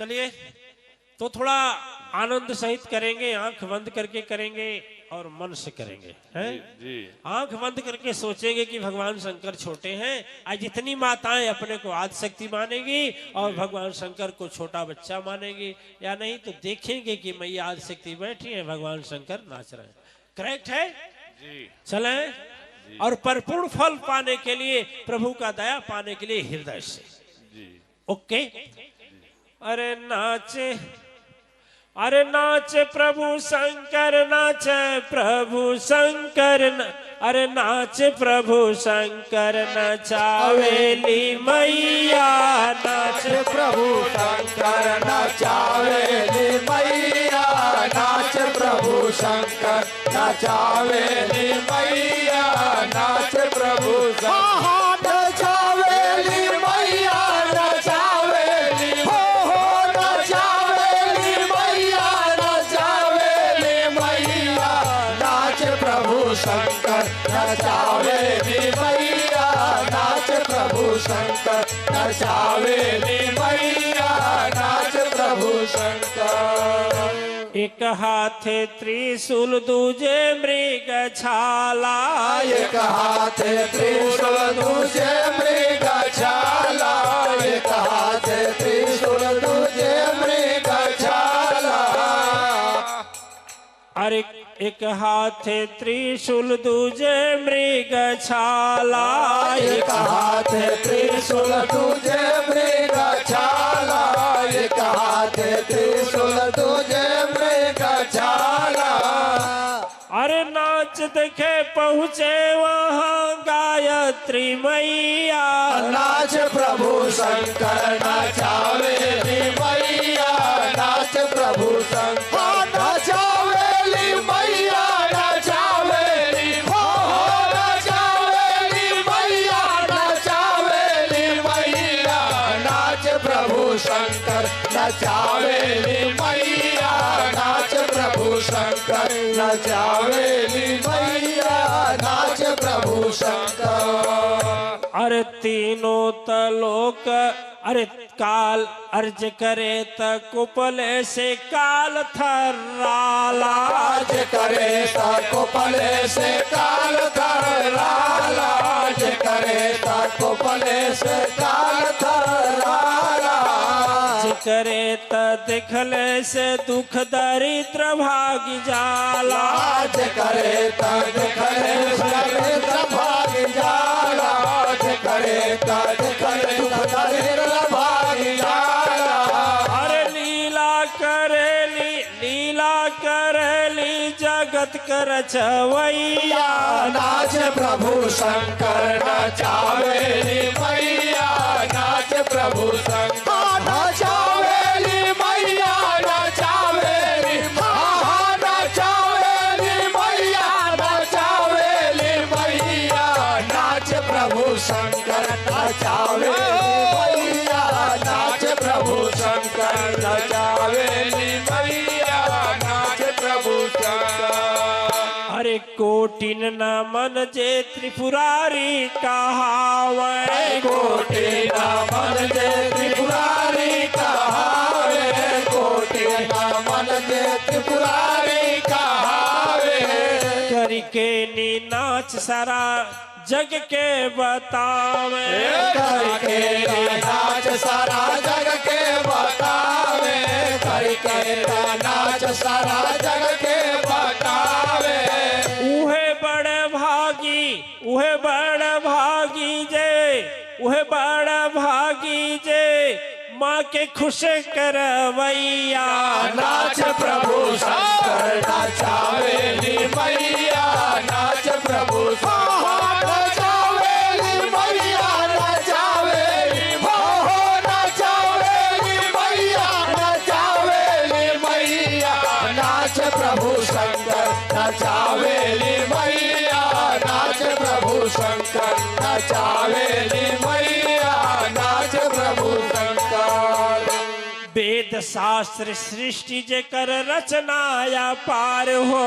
चलिए तो थोड़ा आनंद सहित करेंगे, आंख बंद करके करेंगे और मन से करेंगे, हैं? जी। आंख बंद करके सोचेंगे कि भगवान शंकर छोटे हैं, आज जितनी माताएं अपने को आदिशक्ति मानेंगी और भगवान शंकर को छोटा बच्चा मानेंगी, या नहीं तो देखेंगे कि मैया आदिशक्ति बैठी है, भगवान शंकर नाच रहे हैं। करेक्ट है जी। चले और परिपूर्ण फल पाने के लिए, प्रभु का दया पाने के लिए हृदय से जी। ओके। अरे नाचे, अरे नाचे प्रभु शंकर, नाचे प्रभु शंकर, अरे नाचे प्रभु शंकर, नचावेली मैया, नाचे प्रभु शंकर नचावेली मैया, नाच प्रभु शंकर नचावेली मैया, नाच प्रभु शंकर नचावेली मैया, नचावेली हो नचावेली मैया, नचावेली मैया, नाच प्रभु शंकर नचावेली मैया, नाच प्रभु शंकर नचावेली मैया, नाच प्रभु शंकर। एक हाथे त्रिशूल दूजे मृग छाला, एक हाथे त्रिशूल दूजे मृग छाला, एक हाथे त्रिशूल दूजे मृग छाला। अरे एक हाथे त्रिशूल दूजे मृग छाला, एक हाथे त्रिशूल दूजे मृग छाला, एक हाथे त्रिशूल दूजे मृग छाला। अरे नाच देखे पहुँचे वहाँ गायत्री मैया, नाच प्रभु शंकर नचावेली मैया, नाच प्रभु शंकर नचावेली मैया, नचावेली हो नचावेली मैया, नचावेली मैया, नाच प्रभु शंकर नचावेली मैया, नाच प्रभु शंकर नचावेली मैया, नाच प्रभु शंकर। अरे तीनों तलोक, अरे काल अर्ज करे त कुपले से काल थर्राला, आज करे ता कोपले से काल थर्राला, आज करे ता कोपले से काल थर्राला। आज करे त देखले से दुख दरिद्र भाग जाला, आज करे ता देखले से दरिद्र भाग जाला, आज करे ता देखले से दरिद्र भाग जाला। अरे लीला करेली, लीला करेली जगत कर छवैया, नाच प्रभु शंकर नचावेली मैया, नाच प्रभु शंकर नचावेली मैया, नचावेली नचावेली मैया, नचावेली मैया, नाच प्रभु शंकर नचावेली मैया, नाच प्रभु शंकर नचावेली मैया, नाच प्रभु शंकर। अरे कोटिन न मन जे त्रिपुरारी कहावे, कोटि न मन जे त्रिपुरारी कहावे, कोटि न मन जे त्रिपुरारी कहावे। करके नी नाच सारा जग के बतावे, करके नाच सारा जग के बतावे, करके नाच सारा जग के बतावे। उहे बड़ भागी, उहे बड़ भागी जे, उहे बड़ भागी जे माँ के खुश करवैया, नाच प्रभु शंकर नचावेली मैया, नाच प्रभु शंकर नचावेली मैया, नचावेली हो नचावेली मैया, नचावेली मैया, नाच प्रभु शंकर नचावेली मैया, नाच प्रभु शंकर नचावेली मैया, नाच प्रभु शंकर। वेद शास्त्र सृष्टि जेकर रचनाया पार हो,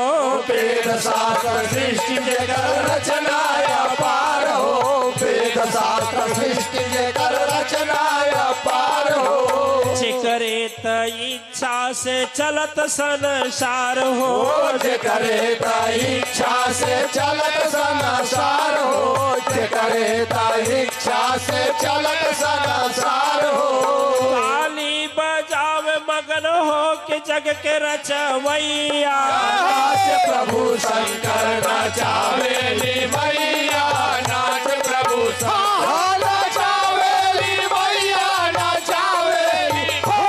वेद शास्त्र सृष्टि जेकर रचनाया पार हो, वेद शास्त्र सृष्टि जेकर रचनाया पार हो। जेकरे त इच्छा से चलत संसार हो। जे करे त इच्छा से चलत संसार हो। जे करे त इच्छा से चलत संसार हो। ताली बजावे मगन हो के जग के रचवैया। नाच प्रभु शंकर नचावेली मैया। नाच प्रभु शंकर नचावेली मैया। नचावेली हो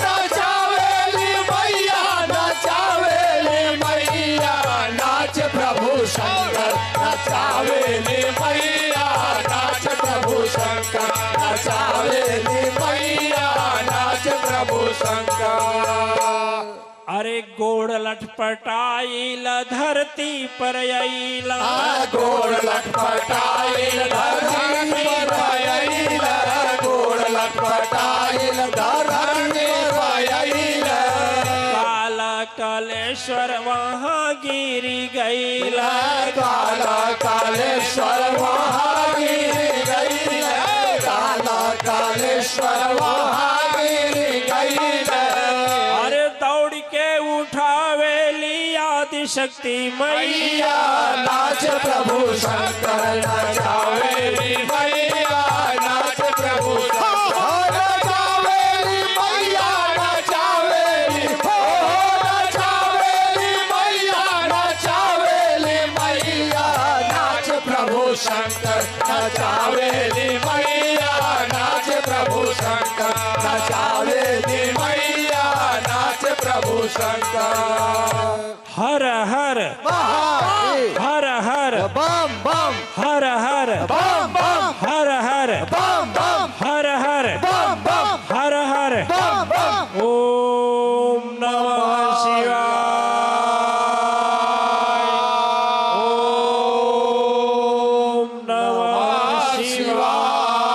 नचावेली मैया। नचावेली मैया। नाच प्रभु शंकर नचावेली मैया। नाच प्रभु शंकर नचावेली मैया। नाच प्रभु शंकर। अरे गोड़ लटपटाइल धरती पर आइला। गोड़ लटपटाइल धरती पर आइला। गोड़ लटपटाइल धरती पर आइला। काला कालेश्वर वहाँ गिरी गईला। काला कालेश्वर वहाँ गिरी गईला। काला कालेश्वर वहाँ गिरी गईला। अरे दौड़ के उठावेली आदि शक्ति मैया। नाच प्रभु शंकर नचावेली मैया। नाच प्रभु शंकर नचावेली मैया। नचावेली हो नचावेली मैया। नचावेली मैया। नाच प्रभु शंकर नचावेली मैया। नाच प्रभु शंकर नचावेली मैया। नाच प्रभु शंकर। हर हर महादेव। हर हर बम बम हर हर बम बम हर हर बम बम हर हर बम बम हर हर बम बम। ओम नमः शिवाय। ओम नमः शिवाय।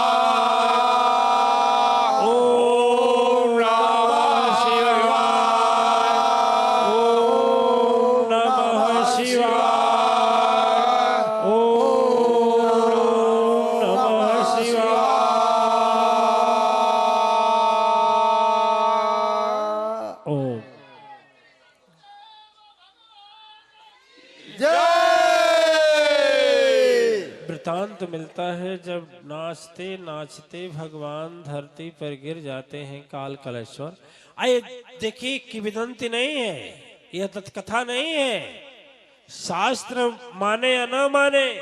ओम नमः शिवाय। ओम नमः शिवाय। ओम नमः शिवाय। ओम जय। वृतांत मिलता है जब नाचते नाचते भगवान धरती पर गिर जाते हैं काल कलेश्वर। आइए देखिए किंवदंती नहीं है, यह तत्कथा नहीं है। शास्त्र माने या न माने,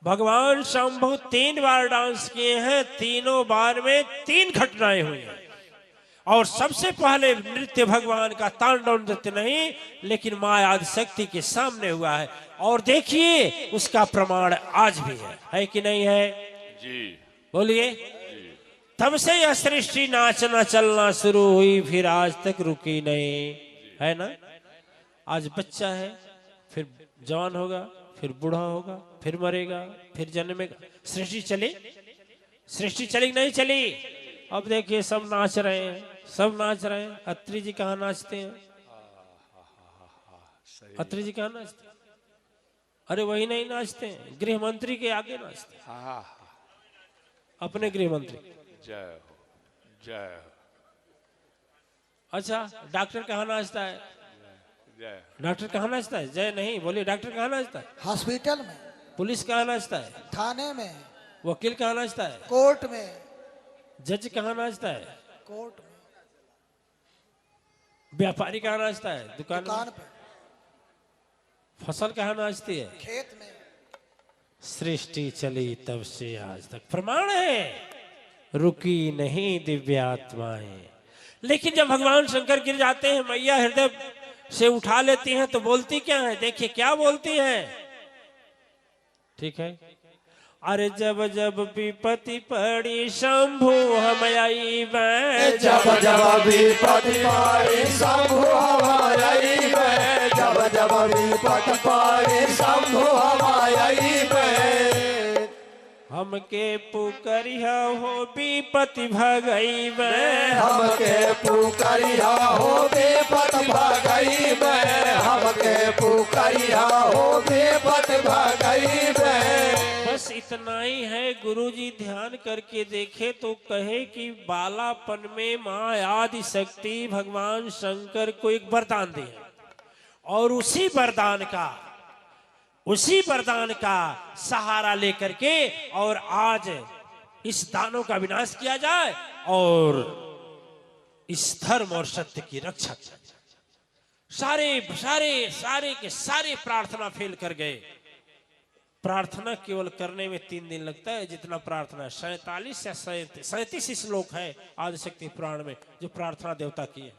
भगवान शंभु 3 बार डांस किए हैं। तीनों बार में 3 घटनाएं हुई हैं। और सबसे पहले नृत्य भगवान का तांडव नृत्य नहीं, लेकिन माँ आदिशक्ति के सामने हुआ है। और देखिए उसका प्रमाण आज भी है कि नहीं है? जी बोलिए। तब से यह सृष्टि नाचना चलना शुरू हुई, फिर आज तक रुकी नहीं, है ना? आज बच्चा है, फिर जवान होगा, फिर बूढ़ा होगा, फिर मरेगा, फिर जन्मेगा। सृष्टि चली? सृष्टि चली नहीं चली? अब देखिए सब नाच रहे हैं, सब नाच रहे हैं। अत्री जी कहाँ नाचते हैं? अत्री जी कहाँ नाचते हैं? अरे वही नहीं नाचते हैं, गृह मंत्री के आगे नाचते हैं। अपने गृह मंत्री। जय हो जय हो। अच्छा डॉक्टर कहाँ नाचता है? जय डॉक्टर कहाँ नाचता है? जय नहीं बोलिए। डॉक्टर कहाँ नाचता है? हॉस्पिटल में, पुलिस कहाँ नाचता है? थाने में, वकील कहाँ नाचता है? कोर्ट में, जज कहाँ नाचता है? कोर्ट में, व्यापारी कहाँ नाचता है? दुकान दुकान में। पे, फसल कहाँ नाचती है? खेत में। सृष्टि चली तब से आज तक, प्रमाण है, रुकी नहीं दिव्यात्माएं। लेकिन जब भगवान शंकर गिर जाते हैं, मैया हृदय से उठा लेती हैं, तो बोलती क्या है? देखिए क्या बोलती हैं। ठीक है। अरे जब जब विपत्ति पड़ी शंभु हम आई मैं। जब जब विपत्ति पड़ी शंभु हम आई मैं। जब जब विपत्ति पड़ी शंभु हम आई मैं। हमके पुकरिया हो विपति भगई मैं, हमके पुकरिया हो बेपत भगई मैं, हमके पुकरिया हो बेपत भगई मैं। बस इतना ही है। गुरुजी ध्यान करके देखे तो कहे कि बालापन में माँ आदि शक्ति भगवान शंकर को एक वरदान दे और उसी वरदान का सहारा लेकर के और आज इस दानों का विनाश किया जाए और इस धर्म और सत्य की रक्षा किया जाए। सारे के सारे प्रार्थना फेल कर गए। प्रार्थना केवल करने में 3 दिन लगता है जितना प्रार्थना 47 या 37 श्लोक है आदिशक्ति पुराण में जो प्रार्थना देवता की है।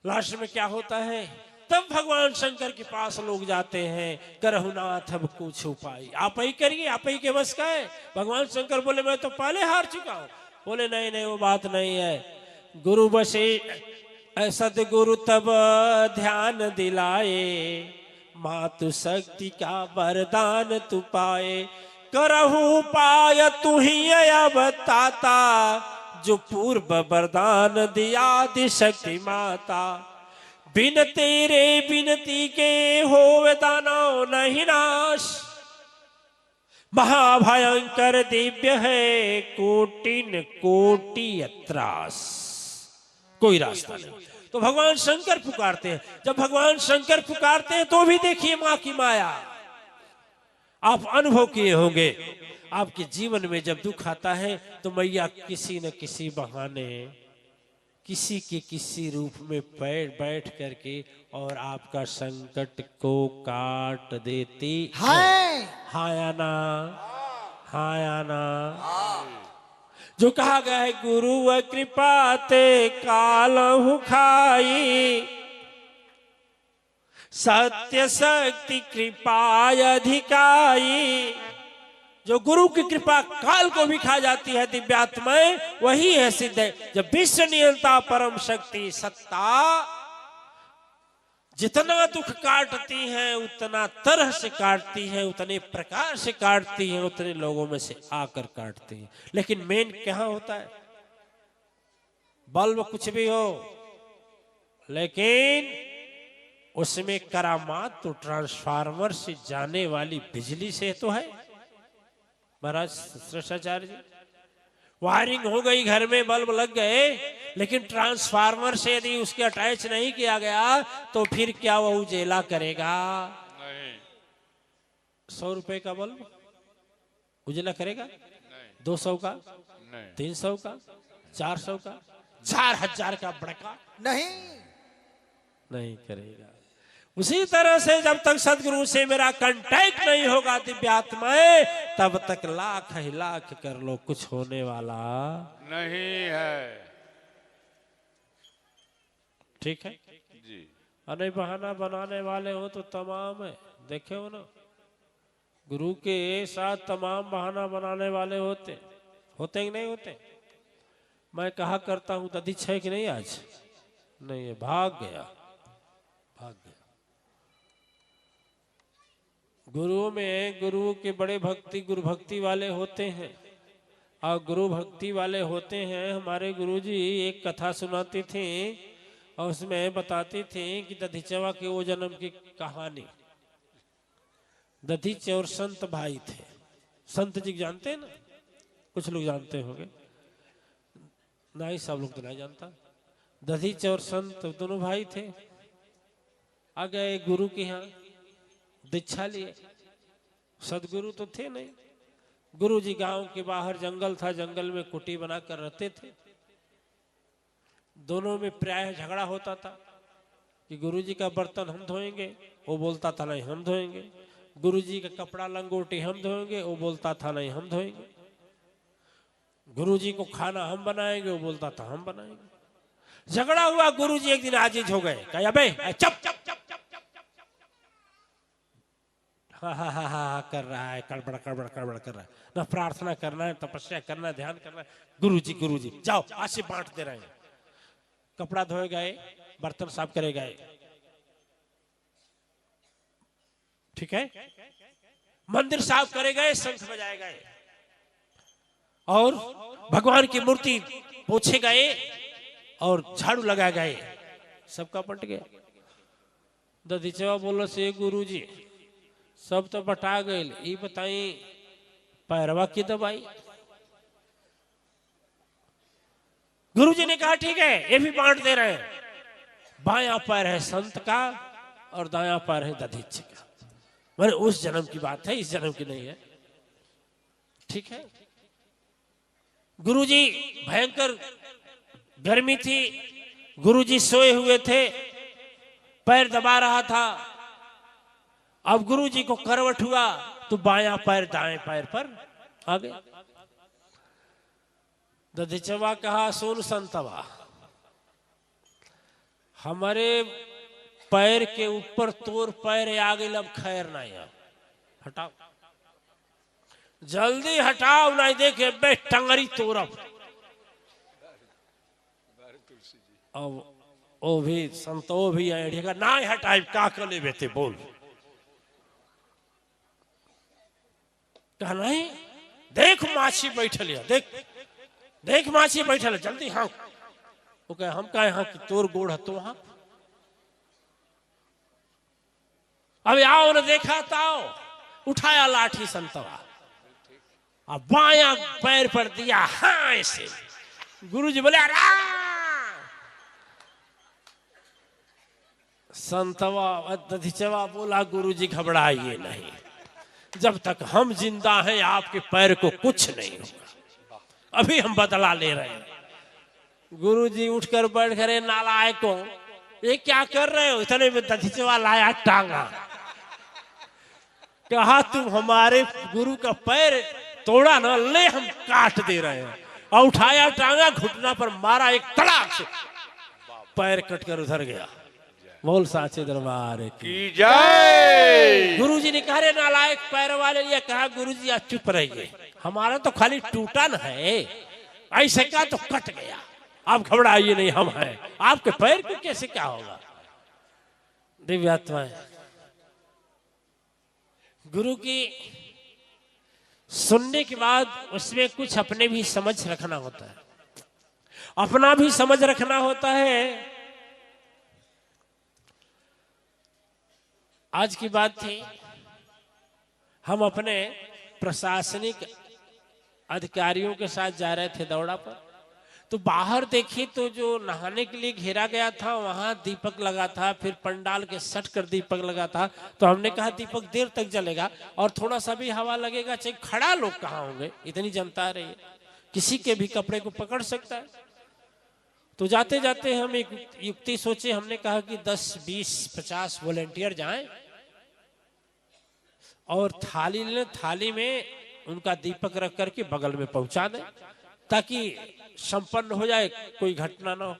लास्ट में क्या होता है, तब भगवान शंकर के पास लोग जाते हैं, करहुनाथ अब कुछ उपाय आप ही करिए, आप ही के बस का है। भगवान शंकर बोले मैं तो पहले हार चुका हूं। बोले नहीं वो बात नहीं है। गुरु बसे सदगुरु तब ध्यान दिलाए, मातु शक्ति का वरदान तू पाए। करहु पाय तू ही बताता, जो पूर्व वरदान दिया दि शक्ति माता। बिन तेरे बिनती के होवे दानव नहीं नाश, महाभयंकर दिव्य है कोटिन कोटि अत्रास। कोई रास्ता नहीं। तो भगवान शंकर पुकारते हैं। जब भगवान शंकर पुकारते हैं तो भी देखिए मां की माया आप अनुभव किए होंगे। आपके जीवन में जब दुख आता है तो मैया किसी न किसी बहाने किसी के किसी रूप में बैठ करके और आपका संकट को काट देती है। हाँ या ना। जो कहा गया है गुरु कृपा ते कालहु खाई, सत्य शक्ति कृपा अधिकाई। जो गुरु की कृपा काल को भी खा जाती है दिव्यात्माएं, वही है सिद्ध है। जब विश्व नियंता परम शक्ति सत्ता जितना दुख काटती है उतना तरह से काटती है, उतने प्रकार से काटती है, उतने लोगों में से आकर काटती है। लेकिन मेन क्या होता है, बल्ब कुछ भी हो लेकिन उसमें करामात तो ट्रांसफार्मर से जाने वाली बिजली से तो है। महाराज श्रेष्ठाचार्य जी, वायरिंग हो गई, घर में बल्ब लग गए, लेकिन ट्रांसफार्मर से यदि उसके अटैच नहीं किया गया तो फिर क्या वो उजेला करेगा? नहीं। 100 रुपए का बल्ब उजेला करेगा? नहीं। 200 का? नहीं। 300 का? 400 का? 4000 का बड़का नहीं करेगा। उसी तरह से जब तक सदगुरु से मेरा कांटेक्ट नहीं होगा दिव्यात्माएं, तब तक लाख ही लाख कर लो, कुछ होने वाला नहीं है। ठीक है जी। अने बहाना बनाने वाले हो तो तमाम है, देखे हो ना, गुरु के साथ तमाम बहाना बनाने वाले होते कि नहीं होते? मैं कहा करता हूं दधी है कि नहीं, आज नहीं है, भाग गया। गुरुओं में गुरु के बड़े गुरु भक्ति वाले होते हैं और गुरु भक्ति वाले होते हैं। हमारे गुरुजी एक कथा सुनाती थी और उसमें बताती थी कि दधीचवा के वो जन्म की कहानी। दधीच और संत भाई थे। संत जी जानते हैं ना, कुछ लोग जानते होंगे, नहीं सब लोग तो नहीं जानता। दधीच और संत दोनों भाई थे। आ गए गुरु के यहाँ, दीक्षा लिए। सदगुरु तो थे नहीं। गुरु जी गांव के बाहर जंगल था, जंगल में कुटी बनाकर रहते थे। दोनों में प्रायः झगड़ा होता था कि गुरु जी का बर्तन हम धोएंगे, वो बोलता था नहीं हम धोएंगे। गुरु जी का कपड़ा लंगोटी हम धोएंगे, वो बोलता था नहीं हम धोएंगे। गुरु जी को खाना हम बनाएंगे, वो बोलता था हम बनाएंगे। झगड़ा हुआ, गुरु जी एक दिन आजीज हो गए, कहा अबे चुप चुप हा कर रहा है, कड़बड़ कर रहा है, ना प्रार्थना करना है, तपस्या करना है, ध्यान करना है। गुरु जी जाओ, आज से बांट दे रहे हैं। कपड़ा धोए गए, बर्तन साफ करे गए, ठीक है। मंदिर साफ करे गए, शंख बजाए गए और भगवान की मूर्ति पोछे गए और झाड़ू लगाए गए, सबका पट गया। दधीचवा बोलो से गुरु जी सब तो बटा गए, ये बताई पैरवा की दवाई। गुरु जी ने कहा ठीक है, ये भी बांट दे रहे हैं। बायां पैर है संत का और दायां पैर है दधीच का। मैंने उस जन्म की बात है, इस जन्म की नहीं है। ठीक है। गुरुजी भयंकर गर्मी थी, गुरुजी सोए हुए थे, पैर दबा रहा था। अब गुरुजी को करवट हुआ तो बायां पैर दाएं पैर पर आ गया। दधीचवा कहा सुन संतवा, हमारे पैर के ऊपर तोर पैर आ गई, अब खैर नहीं है, हटाओ जल्दी हटाओ, नहीं देखे बे टंगरी तोरब। अब ओ भी संतो भी आएगा ना हटाई, का कर ले बेटे बोल। कहा नहीं, देख माछी बैठल है, देख देख माछी बैठल है, जल्दी हाँ। वो कहे हम कहे हाँ कि तोर गोड़ है तो हाँ। अब आओ ने देखा ताओ, उठाया लाठी संतवा, अब बायां पैर पर दिया हाँ ऐसे। गुरुजी बोले अरे संतवा दधीचवा बोला गुरुजी घबराइए नहीं, जब तक हम जिंदा हैं आपके पैर को कुछ नहीं होगा, अभी हम बदला ले रहे हैं। गुरुजी उठकर बैठ गए, नालायकों ये क्या कर रहे हो। इतने में दधीचवा लाया टांगा, कहा तुम हमारे गुरु का पैर तोड़ा ना, ले हम काट दे रहे हैं। और उठाया टांगा, घुटना पर मारा, एक तड़ाक से पैर कटकर उधर गया। बोल साचे दरबार की जय। गुरुजी ने कहा रे नालायक पैर वाले लिए, कहा गुरुजी आप चुप रहिए, हमारा तो खाली टूटा न है, ऐसे का तो कट गया, आप घबराइए नहीं, हम हैं, आपके पैर को कैसे क्या होगा। दिव्यात्माएं गुरु की सुनने के बाद उसमें कुछ अपने भी समझ रखना होता है, अपना भी समझ रखना होता है। आज की बात थी, हम अपने प्रशासनिक अधिकारियों के साथ जा रहे थे दौड़ा पर, तो बाहर देखी तो जो नहाने के लिए घेरा गया था वहां दीपक लगा था, फिर पंडाल के सट कर दीपक लगा था। तो हमने कहा दीपक देर तक जलेगा और थोड़ा सा भी हवा लगेगा, चाहे खड़ा लोग कहाँ होंगे, इतनी जनता रही है, किसी के भी कपड़े को पकड़ सकता है। तो जाते जाते हम एक युक्ति सोचे, हमने कहा कि 10, 20, 50 वॉलेंटियर जाएं और थाली लें, थाली में उनका दीपक रख करके बगल में पहुंचा दें, ताकि संपन्न हो जाए, कोई घटना ना हो।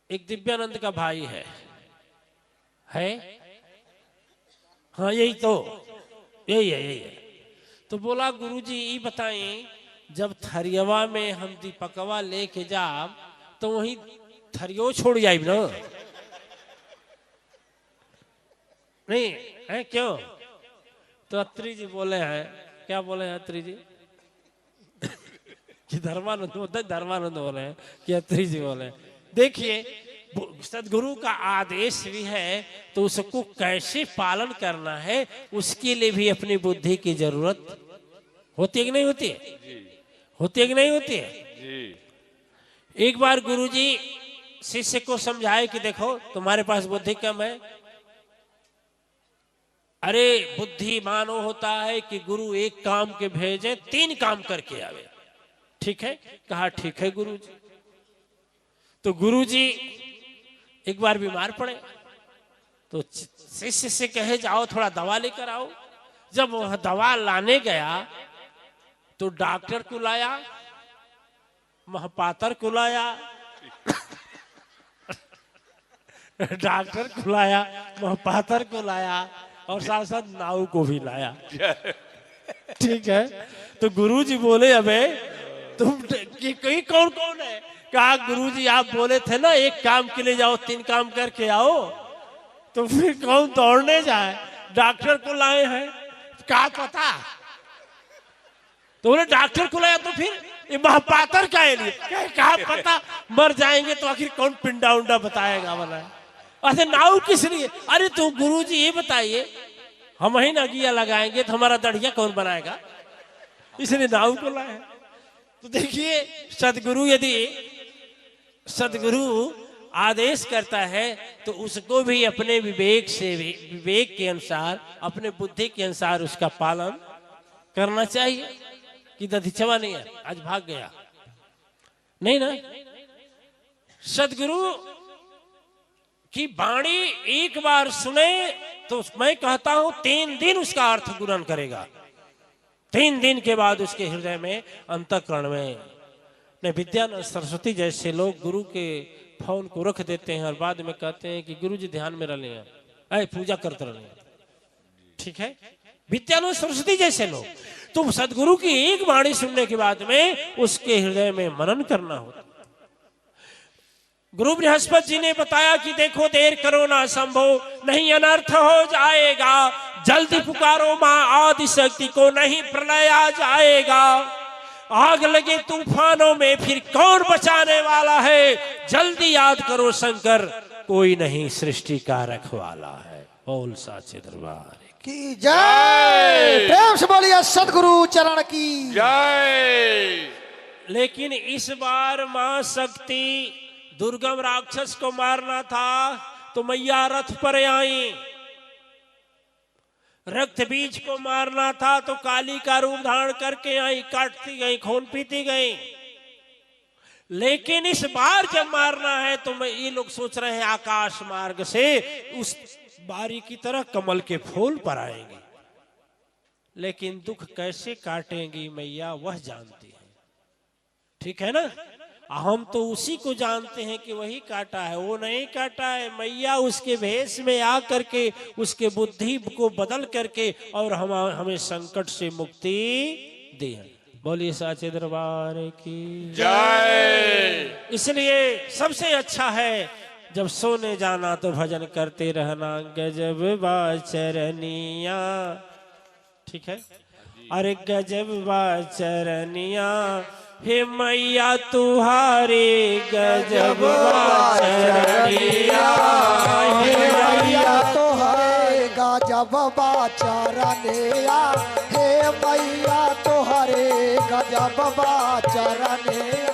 एक दिव्यानंद का भाई है हाँ यही तो, यही है। तो बोला गुरुजी ये बताएं, जब थरियवा में हम दीपकवा लेके जाब तो वही थरियो छोड़ जाए ना, नहीं है क्यों। तो अत्री जी बोले हैं, क्या बोले हैं अत्री जी कि धर्मानंद बोले हैं कि अत्री जी बोले हैं। देखिए सदगुरु का आदेश भी है तो उसको कैसे पालन करना है, उसके लिए भी अपनी बुद्धि की जरूरत होती है कि नहीं होती है, होती है कि नहीं होती है जी। एक बार गुरुजी शिष्य को समझाए कि देखो तुम्हारे पास बुद्धि कम है। अरे बुद्धिमान वो होता है कि गुरु एक काम के भेजे 3 काम करके आवे। ठीक है, कहा ठीक है गुरुजी। तो गुरुजी एक बार बीमार पड़े तो शिष्य से कहे जाओ थोड़ा दवा लेकर आओ। जब वह दवा लाने गया तो डॉक्टर को लाया, महापात्र को लाया डॉक्टर को लाया, महापात्र को लाया और साथ साथ नाऊ को भी लाया। ठीक है, तो गुरुजी बोले अबे तुम कहीं कौन कौन है। कहा गुरुजी आप बोले थे ना एक काम के लिए जाओ 3 काम करके आओ, तो फिर कौन दौड़ने जाए। डॉक्टर को लाए हैं। क्या पता, तो बोले डॉक्टर को लाया तो फिर ये महापातर का है लिए क्या पता, मर जाएंगे तो आखिर कौन पिंडा उंडा बताएगा वाला। अरे नाव किस लिए? अरे तो गुरुजी ये बताइए, हम ही नगिया लगाएंगे तो हमारा दढ़िया कौन बनाएगा, इसलिए नाव को लाए। तो देखिए सदगुरु यदि सदगुरु आदेश करता है तो उसको भी अपने विवेक से, विवेक के अनुसार, अपने बुद्धि के अनुसार उसका पालन करना चाहिए। कि दधिचवा नहीं है, आज भाग गया नहीं ना। सदगुरु की वाणी एक बार सुने तो मैं कहता हूं 3 दिन उसका अर्थ गुणन करेगा। 3 दिन के बाद उसके हृदय में, अंतःकरण में नहीं। विद्यानंद सरस्वती जैसे लोग गुरु के फोन को रख देते हैं और बाद में कहते हैं कि गुरु जी ध्यान में रह लें, पूजा करते रह लें। ठीक है, विद्यानंद सरस्वती जैसे लोग, तो सदगुरु की एक वाणी सुनने के बाद में उसके हृदय में मनन करना होता। गुरु बृहस्पति जी ने बताया कि देखो देर करो ना संभव, नहीं अनर्थ हो जाएगा। जल्दी पुकारो मां आदि शक्ति को, नहीं प्रलय आ जाएगा। आग लगे तूफानों में फिर कौन बचाने वाला है। जल्दी याद करो शंकर, कोई नहीं सृष्टि का रखवाला है। बोल साचे दरबार की जय। प्रेम से बोलिए सदगुरु चरण की जय। लेकिन इस बार मां शक्ति दुर्गम राक्षस को मारना था तो मैया रथ पर आई। रक्त बीज को मारना था तो काली का रूप धारण करके आई, काटती गई, खून पीती गई। लेकिन इस बार जब मारना है तो ये लोग सोच रहे हैं आकाश मार्ग से उस बारी की तरह कमल के फूल पर आएंगे। लेकिन दुख कैसे काटेंगी मैया वह जानती है। ठीक है ना, हम तो उसी को जानते हैं कि वही काटा है, वो नहीं काटा है। मैया उसके भेष में आ करके उसके बुद्धि को बदल करके और हमें संकट से मुक्ति दी है। बोलिए साचे दरबार की जय। इसलिए सबसे अच्छा है जब सोने जाना तो भजन करते रहना। गजब बाचरनिया, ठीक है, अरे गजब बाचरनिया हे मैया तुहारे, गजब बाचरनिया हे मैया तोहरे गजब बाचरनिया, हे मैया तोहरे गजब बाचरनिया।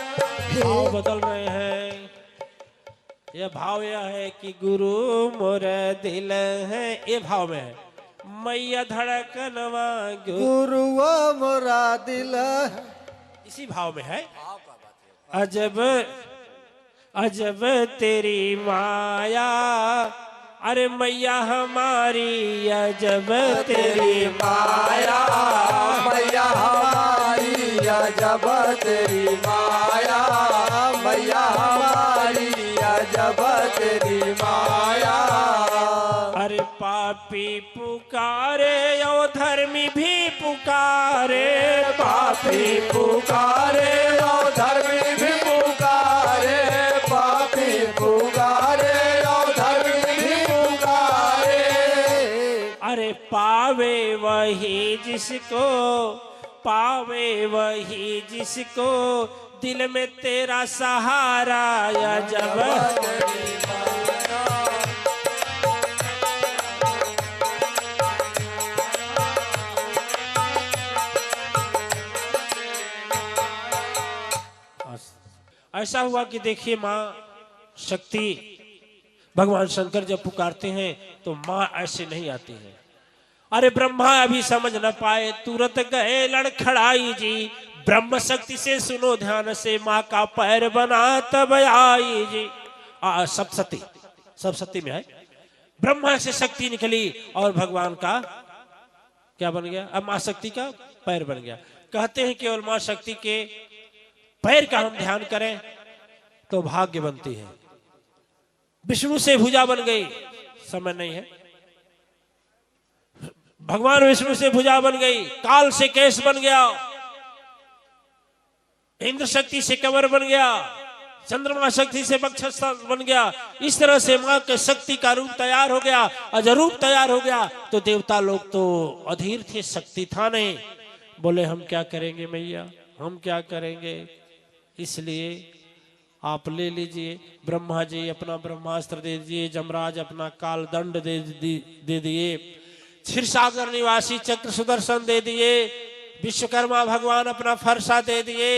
भाव बदल रहे हैं। यह भाव यह है कि गुरु मोर दिल है, ये भाव में है। मैया धड़कनवा गुरु मोरा दिल, इसी भाव में है। अजब अजब तेरी माया, अरे मैया हमारी अजब तेरी माया, मैया हमारी अजब तेरी माया, मैया हमारी अजब तेरी माया। अरे पापी पुकारे और धर्मी भी पुकारे, पापी पुकारे और धर्मी भी पुकारे, पापी पुकारे और धर्मी भी पुकारे। अरे पावे वही जिसको, पावे वही जिसको दिल में तेरा सहारा अजब तेरी माया। ऐसा हुआ कि देखिए माँ शक्ति, भगवान शंकर जब पुकारते हैं तो माँ ऐसे नहीं आती है। अरे ब्रह्मा अभी समझ न पाए, तुरंत गए लड़खड़ाई जी। ब्रह्म शक्ति से सुनो ध्यान से, माँ का पैर बना तब आई जी। सप्तशती, सप्तशती में है। ब्रह्मा से शक्ति निकली और भगवान का क्या बन गया? अब माँ शक्ति का पैर बन गया। कहते हैं केवल माँ शक्ति के पैर का हम ध्यान करें तो भाग्य बनती है। विष्णु से भुजा बन गई, समय नहीं है। भगवान विष्णु से भुजा बन गई, काल से केश बन गया, इंद्र शक्ति से कमर बन गया, चंद्रमा शक्ति से वक्षस्थल बन गया। इस तरह से माँ के शक्ति का रूप तैयार हो गया, अजरूप तैयार हो गया। तो देवता लोग तो अधीर थे, शक्ति था नहीं। बोले हम क्या करेंगे मैया, हम क्या करेंगे। इसलिए आप ले लीजिए, ब्रह्मा जी अपना ब्रह्मास्त्र दे दिए, जमराज अपना काल दंड दे दिए, क्षीरसागर निवासी चक्र सुदर्शन दे दिए, विश्वकर्मा भगवान अपना फरसा दे दिए,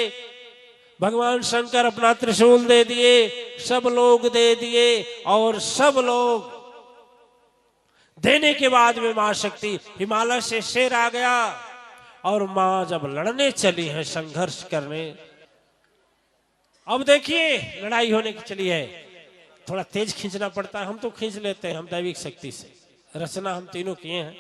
भगवान शंकर अपना त्रिशूल दे दिए, सब लोग दे दिए। और सब लोग देने के बाद में मां शक्ति हिमालय से शेर आ गया। और मां जब लड़ने चली है, संघर्ष करने, अब देखिए लड़ाई होने की चली है। थोड़ा तेज खींचना पड़ता है, हम तो खींच लेते हैं, हम दैविक शक्ति से रचना हम तीनों किए हैं।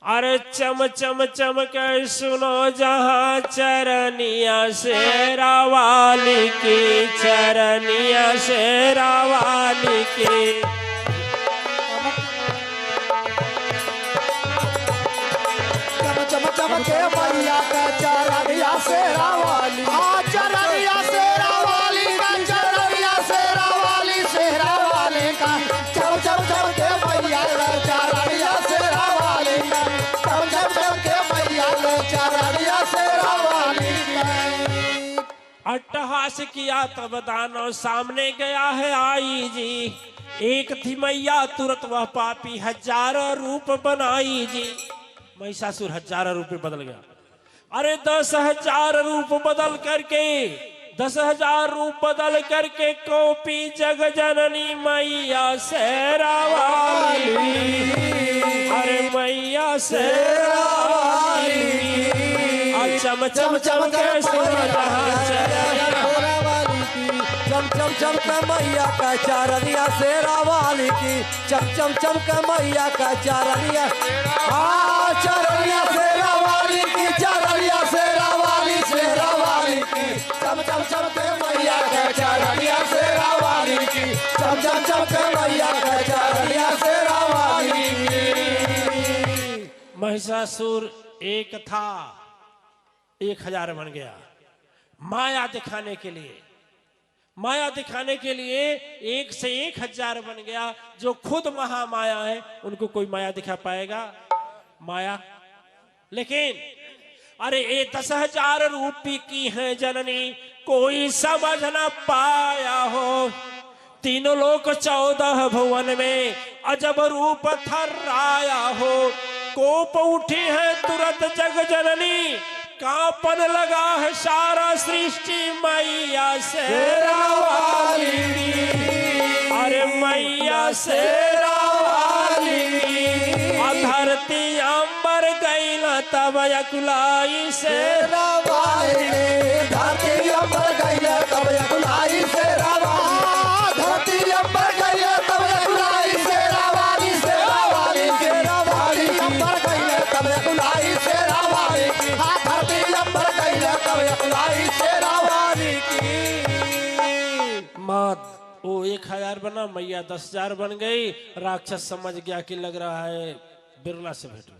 अरे चम चम चम कर सुनो जहां चरनिया शेरा वाली की, चरनिया शेरा वाली की। चम चम के मैया का चरनिया शेरा वाली, चरनिया शेरा वाली का, चरनिया शेरा वाली, शेरा वाली का। चम चम चम के मैया का चरनिया शेरा वाली का, चम चम चम के मैया का चरनिया शेरा वाली का। अट्टहास किया तब दानव सामने गया है आई जी। एक थी मैया तुरंत वह पापी हजारों रूप बनाई जी। महिषासुर हजारों रूप में बदल गया। अरे 10,000 रूप बदल करके, 10,000 रूप बदल करके कौपी जग जननी मैया शेरा वाली। अरे मैया शेरा वाली, चम चम चम के चम चम चम के मैया का चरनिया शेरा वाली की, चम चम चम के मैया का चरनिया, चरनिया शेरा वाली की, चरनिया शेरा वाली, शेरा वाली की। चम चम चम के मैया का चरनिया शेरा वाली की, चम चम चम के मैया का चरनिया शेरा वाली की। महिषासुर एक था, 1,000 बन गया। माया दिखाने के लिए, माया दिखाने के लिए 1 से 1,000 बन गया। जो खुद महामाया है उनको कोई माया दिखा पाएगा? माया। लेकिन अरे ये 10,000 रूपी की है जननी, कोई समझ न पाया हो। तीनों लोक 14 भुवन में अजब रूप थर्राया हो। कोप उठी है तुरंत जग जननी, कांपन लगा है सारा सृष्टि मैया शेरा वाली। अरे मैया शेरा वाली, धरती अंबर गई न तब यकुलाई शेरा वाली। धरती अंबर गई तब यकुलाई शेरा वाली, धरती अंबर गई तब यकुलाई शेरा वाली, शेरा वाली, शेरा वाली अंबर गई तब यकुलाई शेरा वाली, धरती अंबर गई तब यकुलाई शेरा वाली की। माँ वो 1,000 बना, मैया 10,000 बन गई। राक्षस समझ गया कि लग रहा है बिरला से भेंट।